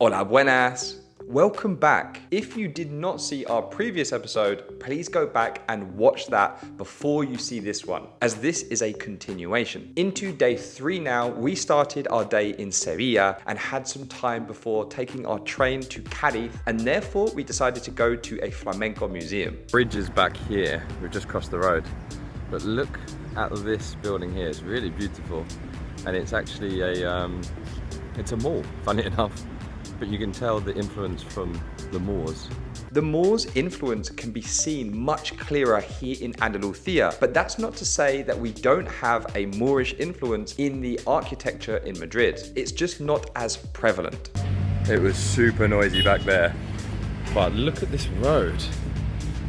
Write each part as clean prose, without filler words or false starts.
Hola Buenas! Welcome back. If you did not see our previous episode, please go back and watch that before you see this one, as this is a continuation. Into day 3 now, we started our day in Sevilla and had some time before taking our train to Cádiz, and therefore we decided to go to a flamenco museum. Bridge is back here, we've just crossed the road, but look at this building here, it's really beautiful, and it's actually it's a mall, funny enough. But you can tell the influence from the Moors. The Moors' influence can be seen much clearer here in Andalusia, but that's not to say that we don't have a Moorish influence in the architecture in Madrid. It's just not as prevalent. It was super noisy back there, but look at this road.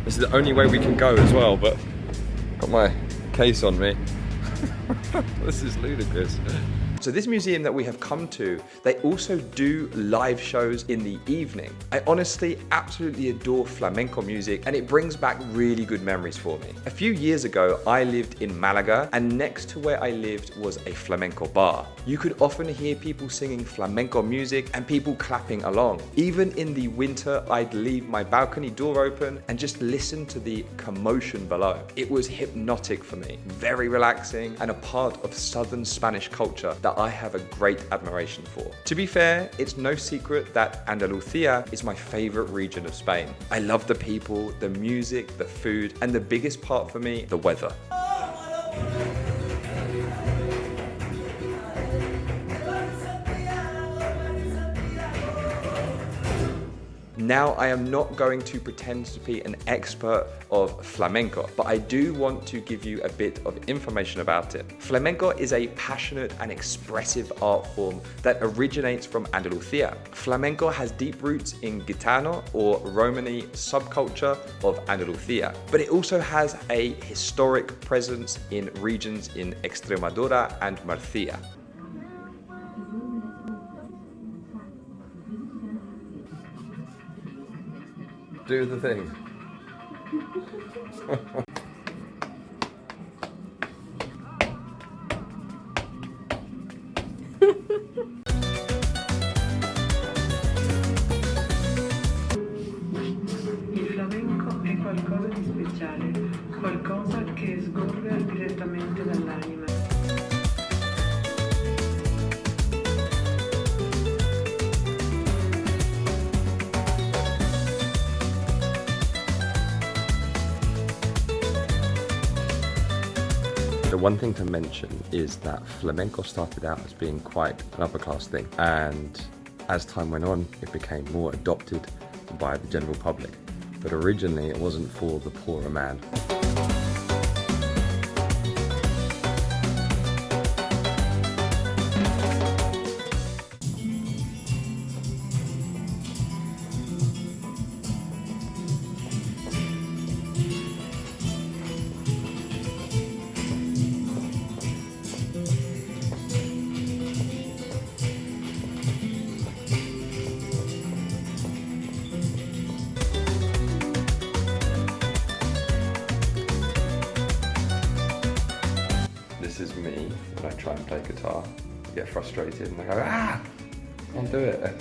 This is the only way we can go as well, but got my case on me. This is ludicrous. So this museum that we have come to, they also do live shows in the evening. I honestly absolutely adore flamenco music, and it brings back really good memories for me. A few years ago, I lived in Malaga, and next to where I lived was a flamenco bar. You could often hear people singing flamenco music and people clapping along. Even in the winter, I'd leave my balcony door open and just listen to the commotion below. It was hypnotic for me, very relaxing, and a part of southern Spanish culture that I have a great admiration for. To be fair, it's no secret that Andalusia is my favorite region of Spain. I love the people, the music, the food, and the biggest part for me, the weather. Now, I am not going to pretend to be an expert of flamenco, but I do want to give you a bit of information about it. Flamenco is a passionate and expressive art form that originates from Andalusia. Flamenco has deep roots in Gitano or Romani subculture of Andalusia, but it also has a historic presence in regions in Extremadura and Murcia. Do the thing. Il flamenco è qualcosa di speciale, qualcosa che sgorga direttamente dall'anima. The one thing to mention is that flamenco started out as being quite an upper class thing, and as time went on, it became more adopted by the general public. But originally, it wasn't for the poorer man. This is me when I try and play guitar. I get frustrated and I go, ah! Can't do it.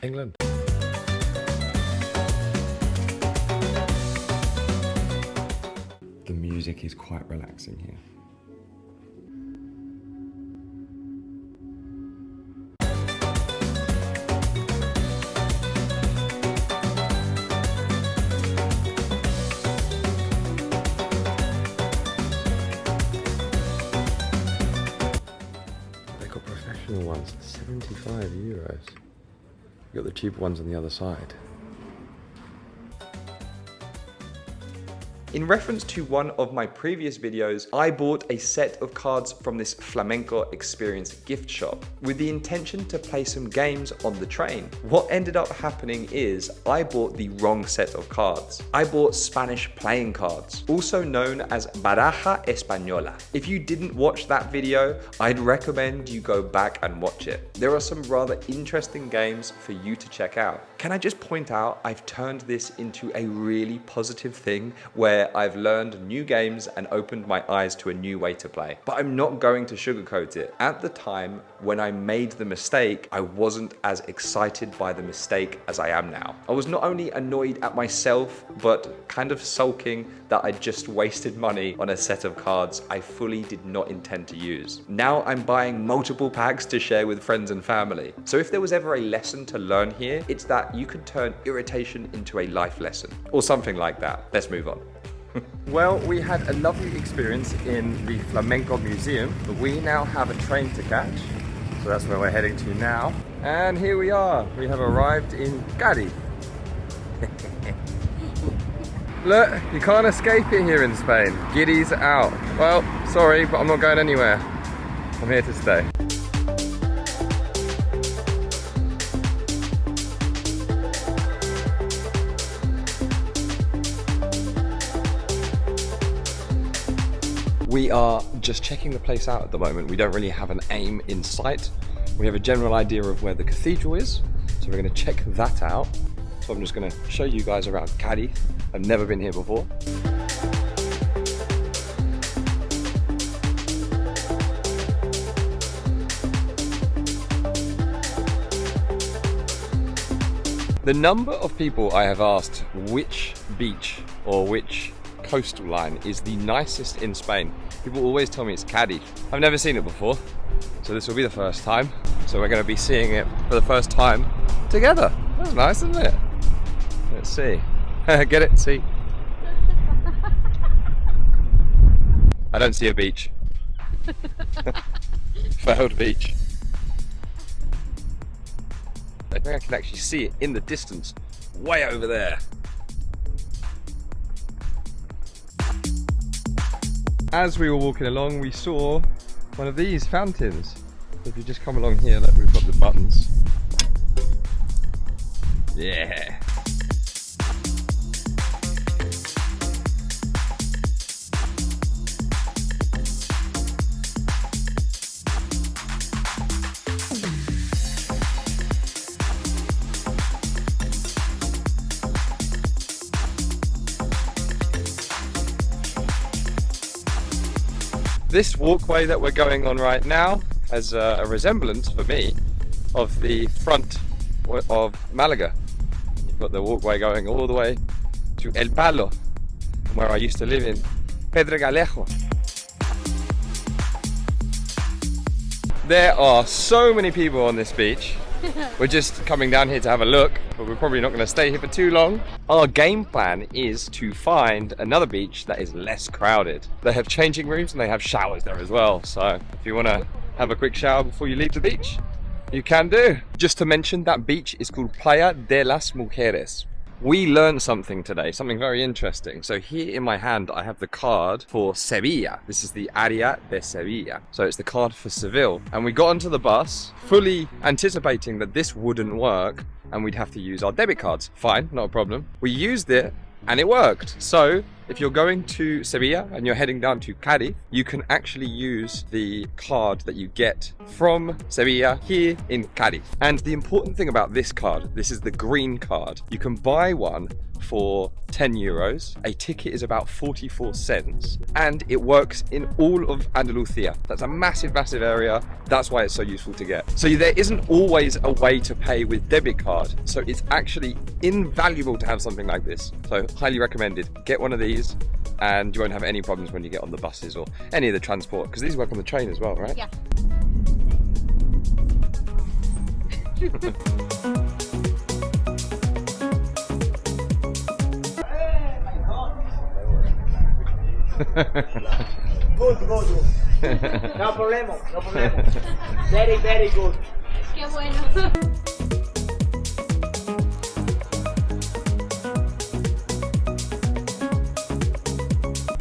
England. The music is quite relaxing here. They got professional ones, 75 euros. You got the cheaper ones on the other side. In reference to one of my previous videos, I bought a set of cards from this flamenco experience gift shop with the intention to play some games on the train. What ended up happening is I bought the wrong set of cards. I bought Spanish playing cards, also known as Baraja Española. If you didn't watch that video, I'd recommend you go back and watch it. There are some rather interesting games for you to check out. Can I just point out, I've turned this into a really positive thing where I've learned new games and opened my eyes to a new way to play. But I'm not going to sugarcoat it. At the time when I made the mistake, I wasn't as excited by the mistake as I am now. I was not only annoyed at myself, but kind of sulking that I just wasted money on a set of cards I fully did not intend to use. Now I'm buying multiple packs to share with friends and family. So if there was ever a lesson to learn here, it's that you can turn irritation into a life lesson or something like that. Let's move on. Well, we had a lovely experience in the Flamenco Museum, but we now have a train to catch. So that's where we're heading to now. And here we are. We have arrived in Cádiz. Look, you can't escape it here in Spain. Giddy's out. Well, sorry, but I'm not going anywhere. I'm here to stay. We are just checking the place out at the moment. We don't really have an aim in sight. We have a general idea of where the cathedral is, so we're going to check that out. So I'm just going to show you guys around Cádiz. I've never been here before. The number of people I have asked which beach or which coastal line is the nicest in Spain, people always tell me it's Cádiz. I've never seen it before, so this will be the first time. So we're going to be seeing it for the first time together. That's nice, isn't it? Let's see. Get it? See? I don't see a beach. Failed beach. I think I can actually see it in the distance, way over there. As we were walking along, we saw one of these fountains. If you just come along here, look, we've got the buttons. Yeah. This walkway that we're going on right now has a resemblance, for me, of the front of Malaga. You've got the walkway going all the way to El Palo, where I used to live in Pedregalejo. There are so many people on this beach. We're just coming down here to have a look, but we're probably not going to stay here for too long. Our game plan is to find another beach that is less crowded. They have changing rooms and they have showers there as well. So if you want to have a quick shower before you leave the beach, you can do. Just to mention, that beach is called Playa de las Mujeres. We learned something today, something very interesting. So here in my hand, I have the card for Sevilla. This is the Área de Sevilla. So it's the card for Seville. And we got onto the bus, fully anticipating that this wouldn't work and we'd have to use our debit cards. Fine, not a problem. We used it and it worked. So if you're going to Sevilla and you're heading down to Cádiz, you can actually use the card that you get from Sevilla here in Cádiz. And the important thing about this card, this is the green card. You can buy one for 10 euros. A ticket is about 44 cents and it works in all of Andalusia. That's a massive, massive area. That's why it's so useful to get. So there isn't always a way to pay with debit card. So it's actually invaluable to have something like this. So highly recommended. Get one of these and you won't have any problems when you get on the buses or any of the transport, because these work on the train as well, right? Yeah. Good. No problem, no problem. Very, very good. Qué bueno.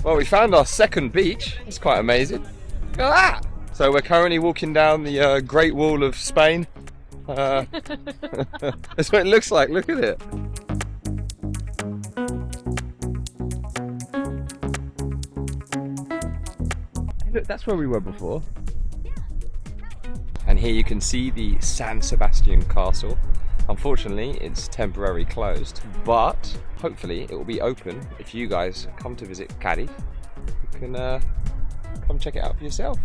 Well, we found our second beach. It's quite amazing. Look at that! So we're currently walking down the Great Wall of Spain. That's what it looks like, look at it. Hey, look, that's where we were before. And here you can see the San Sebastian Castle. Unfortunately, it's temporarily closed, but hopefully it will be open if you guys come to visit Cádiz. You can come check it out for yourself.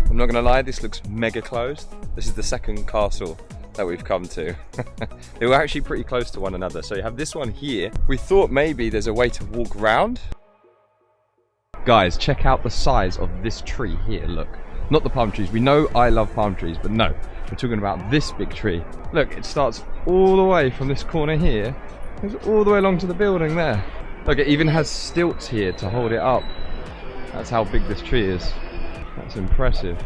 I'm not gonna lie, this looks mega closed. This is the second castle that we've come to. They were actually pretty close to one another. So you have this one here. We thought maybe there's a way to walk round. Guys, check out the size of this tree here, look. Not the palm trees. We know I love palm trees, but no. We're talking about this big tree. Look, it starts all the way from this corner here. It goes all the way along to the building there. Look, it even has stilts here to hold it up. That's how big this tree is. That's impressive.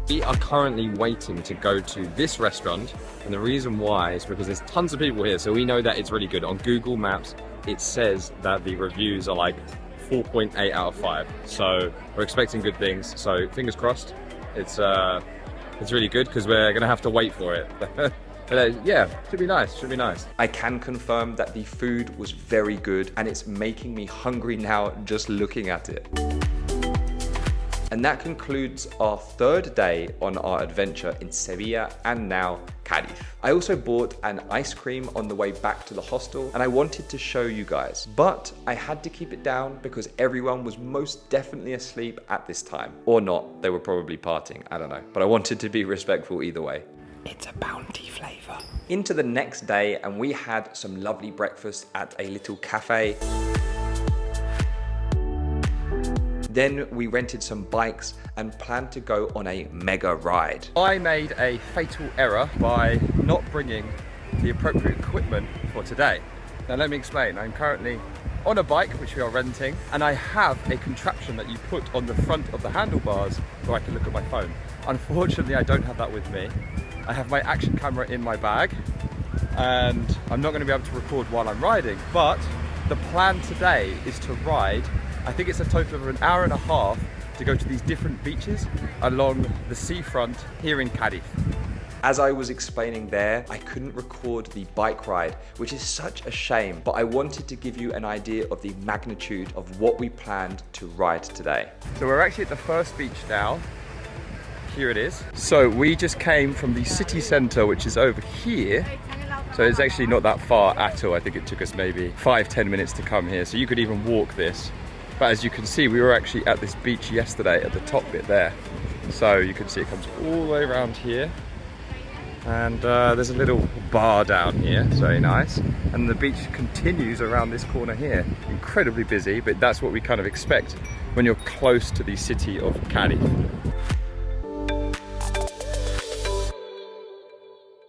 We are currently waiting to go to this restaurant, and the reason why is because there's tons of people here, so we know that it's really good. On Google Maps, it says that the reviews are like 4.8 out of 5, so we're expecting good things. So fingers crossed, it's really good because we're gonna have to wait for it. But yeah, should be nice, should be nice. I can confirm that the food was very good, and it's making me hungry now just looking at it. And that concludes our third day on our adventure in Sevilla and now Cádiz. I also bought an ice cream on the way back to the hostel, and I wanted to show you guys, but I had to keep it down because everyone was most definitely asleep at this time. Or not, they were probably partying, I don't know. But I wanted to be respectful either way. It's a bounty flavor. Into the next day, and we had some lovely breakfast at a little cafe. Then we rented some bikes and planned to go on a mega ride. I made a fatal error by not bringing the appropriate equipment for today. Now let me explain. I'm currently on a bike, which we are renting, and I have a contraption that you put on the front of the handlebars so I can look at my phone. Unfortunately, I don't have that with me. I have my action camera in my bag, and I'm not going to be able to record while I'm riding, but the plan today is to ride, I think it's a total of an hour and a half to go to these different beaches along the seafront here in Cádiz. As I was explaining there, I couldn't record the bike ride, which is such a shame, but I wanted to give you an idea of the magnitude of what we planned to ride today. So we're actually at the first beach now. Here it is. So we just came from the city centre, which is over here. So it's actually not that far at all. I think it took us maybe 5-10 minutes to come here. So you could even walk this. But as you can see, we were actually at this beach yesterday at the top bit there. So you can see it comes all the way around here. And there's a little bar down here, it's very nice. And the beach continues around this corner here. Incredibly busy, but that's what we kind of expect when you're close to the city of Cádiz.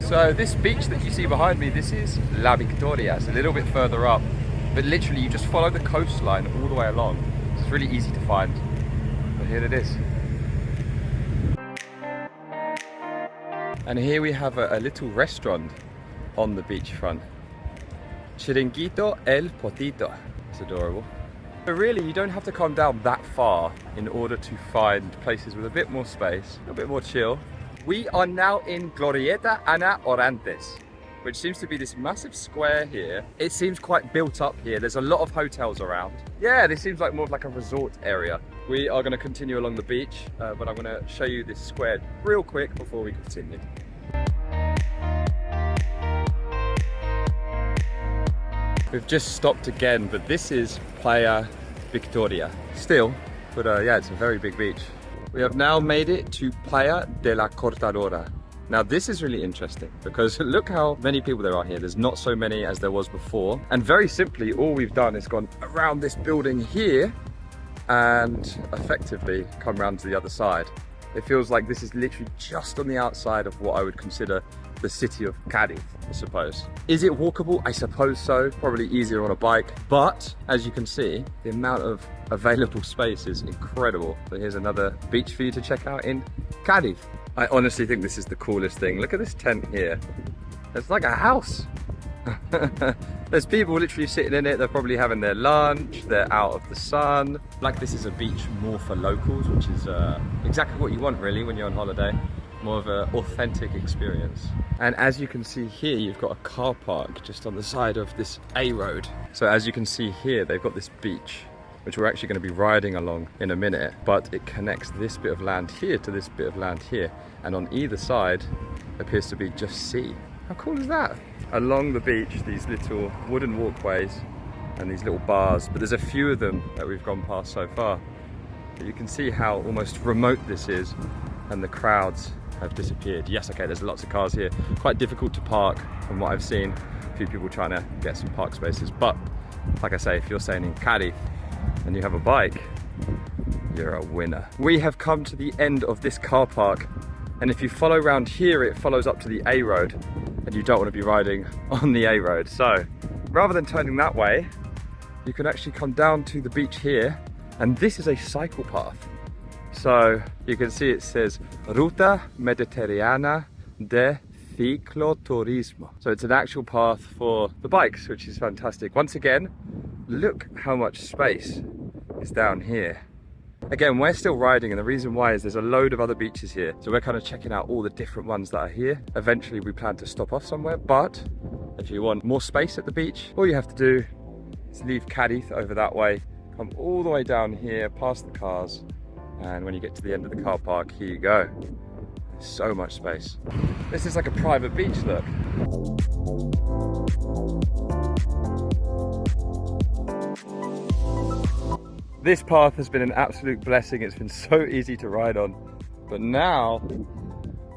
So this beach that you see behind me, this is La Victoria. It's a little bit further up, but literally you just follow the coastline all the way along. It's really easy to find, but here it is. And here we have a little restaurant on the beachfront. Chiringuito El Potito. It's adorable. But really, you don't have to come down that far in order to find places with a bit more space, a bit more chill. We are now in Glorieta Ana Orantes, which seems to be this massive square here. It seems quite built up here. There's a lot of hotels around. Yeah, this seems like more of like a resort area. We are going to continue along the beach, but I'm going to show you this square real quick before we continue. We've just stopped again, but this is Playa Victoria. Still, but yeah, it's a very big beach. We have now made it to Playa de la Cortadora, Now this is really interesting because look how many people there are here. There's not so many as there was before. And very simply, all we've done is gone around this building here and effectively come around to the other side. It feels like this is literally just on the outside of what I would consider the city of Cádiz, I suppose. Is it walkable? I suppose so. Probably easier on a bike. But as you can see, the amount of available space is incredible. So here's another beach for you to check out in Cádiz. I honestly think this is the coolest thing. Look at this tent here. It's like a house. There's people literally sitting in it. They're probably having their lunch. They're out of the sun. Like this is a beach more for locals, which is exactly what you want really when you're on holiday. More of an authentic experience. And as you can see here, you've got a car park just on the side of this A road. So as you can see here, they've got this beach, which we're actually going to be riding along in a minute, but it connects this bit of land here to this bit of land here. And on either side appears to be just sea. How cool is that? Along the beach, these little wooden walkways and these little bars, but there's a few of them that we've gone past so far. But you can see how almost remote this is, and the crowds have disappeared. Yes, okay, there's lots of cars here. Quite difficult to park from what I've seen. A few people trying to get some park spaces, but like I say, if you're staying in Cádiz and you have a bike, you're a winner. We have come to the end of this car park, and if you follow around here, it follows up to the A road, and you don't want to be riding on the A road. So rather than turning that way, you can actually come down to the beach here, and this is a cycle path. So you can see it says Ruta Mediterránea de Cicloturismo. So it's an actual path for the bikes, which is fantastic. Once again, look how much space is down here. Again, we're still riding, and the reason why is there's a load of other beaches here. So we're kind of checking out all the different ones that are here. Eventually we plan to stop off somewhere, but if you want more space at the beach, all you have to do is leave Cádiz over that way, come all the way down here, past the cars, and when you get to the end of the car park, here you go. So much space. This is like a private beach, look. This path has been an absolute blessing. It's been so easy to ride on. But now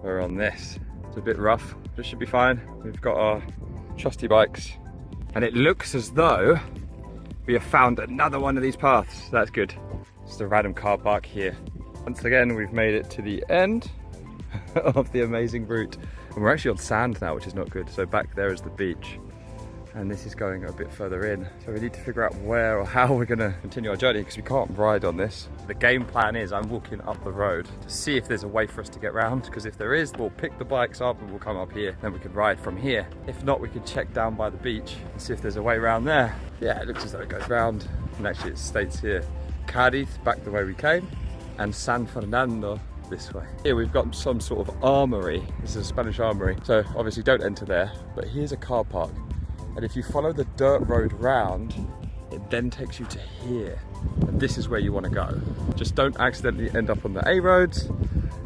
we're on this. It's a bit rough, but it should be fine. We've got our trusty bikes. And it looks as though we have found another one of these paths. That's good. Just a random car park here. Once again, we've made it to the end of the amazing route. And we're actually on sand now, which is not good. So back there is the beach. And this is going a bit further in. So we need to figure out where or how we're gonna continue our journey, because we can't ride on this. The game plan is I'm walking up the road to see if there's a way for us to get round, because if there is, we'll pick the bikes up and we'll come up here. Then we can ride from here. If not, we can check down by the beach and see if there's a way around there. Yeah, it looks as though it goes round. And actually it states here, Cádiz, back the way we came, and San Fernando this way. Here we've got some sort of armory. This is a Spanish armory. So obviously don't enter there, but here's a car park. And if you follow the dirt road round, it then takes you to here. And this is where you want to go. Just don't accidentally end up on the A roads.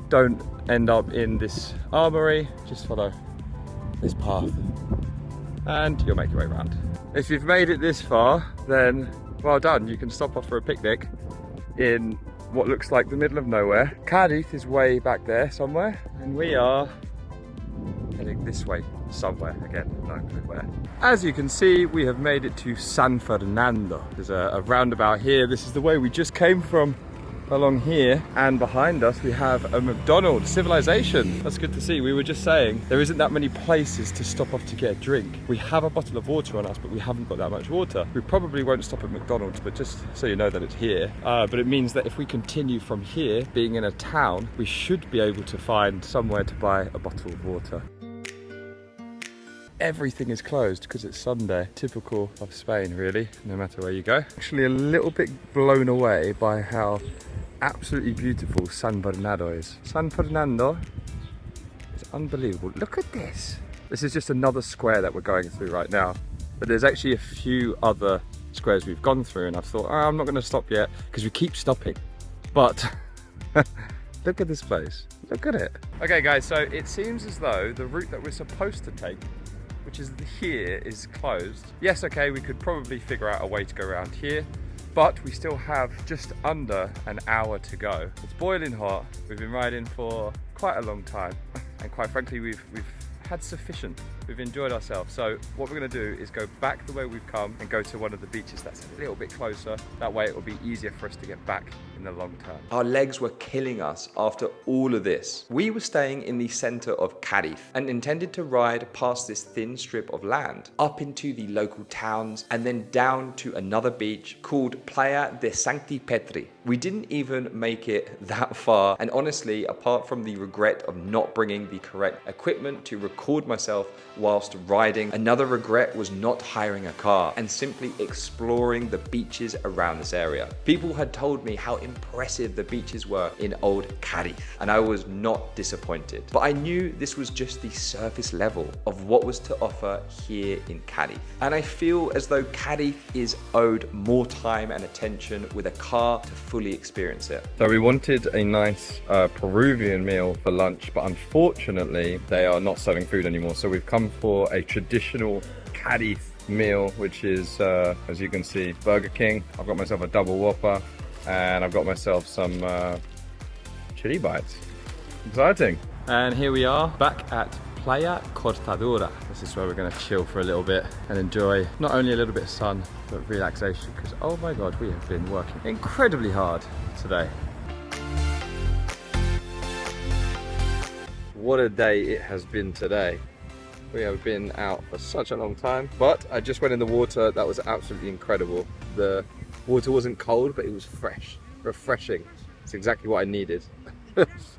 Don't end up in this armory. Just follow this path and you'll make your way around. If you've made it this far, then well done. You can stop off for a picnic in what looks like the middle of nowhere. Cádiz is way back there somewhere, and we are heading this way somewhere. Again, no clue where. As you can see, we have made it to San Fernando. There's a roundabout here. This is the way we just came from, along here, and behind us we have a McDonald's. Civilization. That's good to see. We were just saying there isn't that many places to stop off to get a drink. We have a bottle of water on us, but we haven't got that much water. We probably won't stop at McDonald's, but just so you know that it's here. But it means that if we continue from here, being in a town, we should be able to find somewhere to buy a bottle of water. Everything is closed because it's Sunday. Typical of Spain, really, no matter where you go. Actually a little bit blown away by how absolutely beautiful San Bernardo is. San Fernando is unbelievable. Look at this. This is just another square that we're going through right now. But there's actually a few other squares we've gone through, and I've thought, oh, I'm not going to stop yet because we keep stopping. But look at this place. Look at it. Okay guys, so it seems as though the route that we're supposed to take, which is here, is closed. Yes, okay, we could probably figure out a way to go around here, but we still have just under an hour to go. It's boiling hot. We've been riding for quite a long time. and quite frankly, we've had sufficient. We've enjoyed ourselves. So what we're gonna do is go back the way we've come and go to one of the beaches that's a little bit closer. That way it will be easier for us to get back in the long term. Our legs were killing us after all of this. We were staying in the center of Cádiz and intended to ride past this thin strip of land, up into the local towns, and then down to another beach called Playa de Sancti Petri. We didn't even make it that far, and honestly, apart from the regret of not bringing the correct equipment to record myself whilst riding, another regret was not hiring a car and simply exploring the beaches around this area. People had told me how impressive the beaches were in old Cádiz, and I was not disappointed. But I knew this was just the surface level of what was to offer here in Cádiz. And I feel as though Cádiz is owed more time and attention with a car to fully experience it. So we wanted a nice Peruvian meal for lunch, but unfortunately they are not serving food anymore. So we've come for a traditional Cádiz meal, which is, as you can see, Burger King. I've got myself a double Whopper, and I've got myself some chili bites. Exciting. And here we are back at Playa Cortadura. This is where we're going to chill for a little bit and enjoy not only a little bit of sun, but relaxation, because oh my god, we have been working incredibly hard today. What a day it has been today. We have been out for such a long time, but I just went in the water. That was absolutely incredible. The water wasn't cold, but it was fresh, refreshing. It's exactly what I needed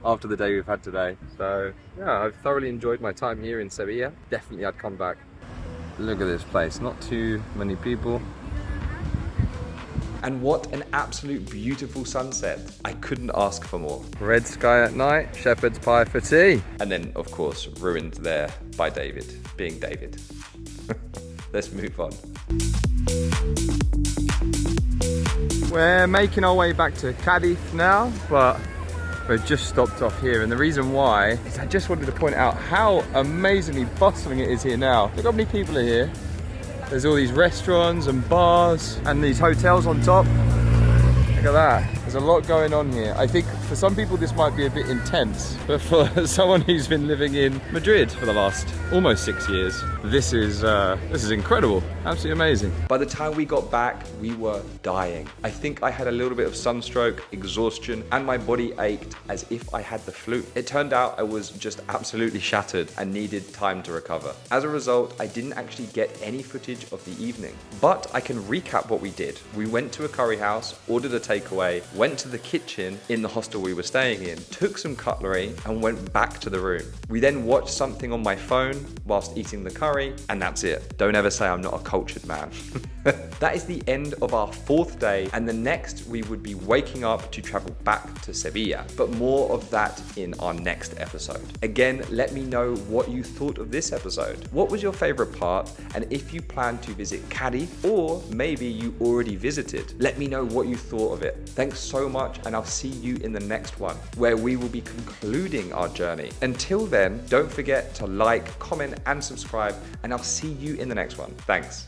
after the day we've had today. So yeah, I've thoroughly enjoyed my time here in Sevilla. Definitely I'd come back. Look at this place, not too many people. And what an absolute beautiful sunset. I couldn't ask for more. Red sky at night, shepherd's pie for tea. And then, of course, ruined there by David, being David. Let's move on. We're making our way back to Cádiz now, but we've just stopped off here. And the reason why is I just wanted to point out how amazingly bustling it is here now. Look how many people are here. There's all these restaurants and bars and these hotels on top. Look at that. There's a lot going on here. I think for some people this might be a bit intense, but for someone who's been living in Madrid for the last almost 6 years, this is incredible. Absolutely amazing. By the time we got back, we were dying. I think I had a little bit of sunstroke, exhaustion, and my body ached as if I had the flu. It turned out I was just absolutely shattered and needed time to recover. As a result, I didn't actually get any footage of the evening, but I can recap what we did. We went to a curry house, ordered a takeaway, went to the kitchen in the hostel we were staying in, took some cutlery, and went back to the room. We then watched something on my phone whilst eating the curry, and that's it. Don't ever say I'm not a cultured man. That is the end of our 4th day, and the next we would be waking up to travel back to Sevilla, but more of that in our next episode. Again, let me know what you thought of this episode. What was your favorite part? And if you plan to visit Cádiz, or maybe you already visited, let me know what you thought of it. Thanks so much, and I'll see you in the next one, where we will be concluding our journey. Until then, don't forget to like, comment, and subscribe, and I'll see you in the next one. Thanks.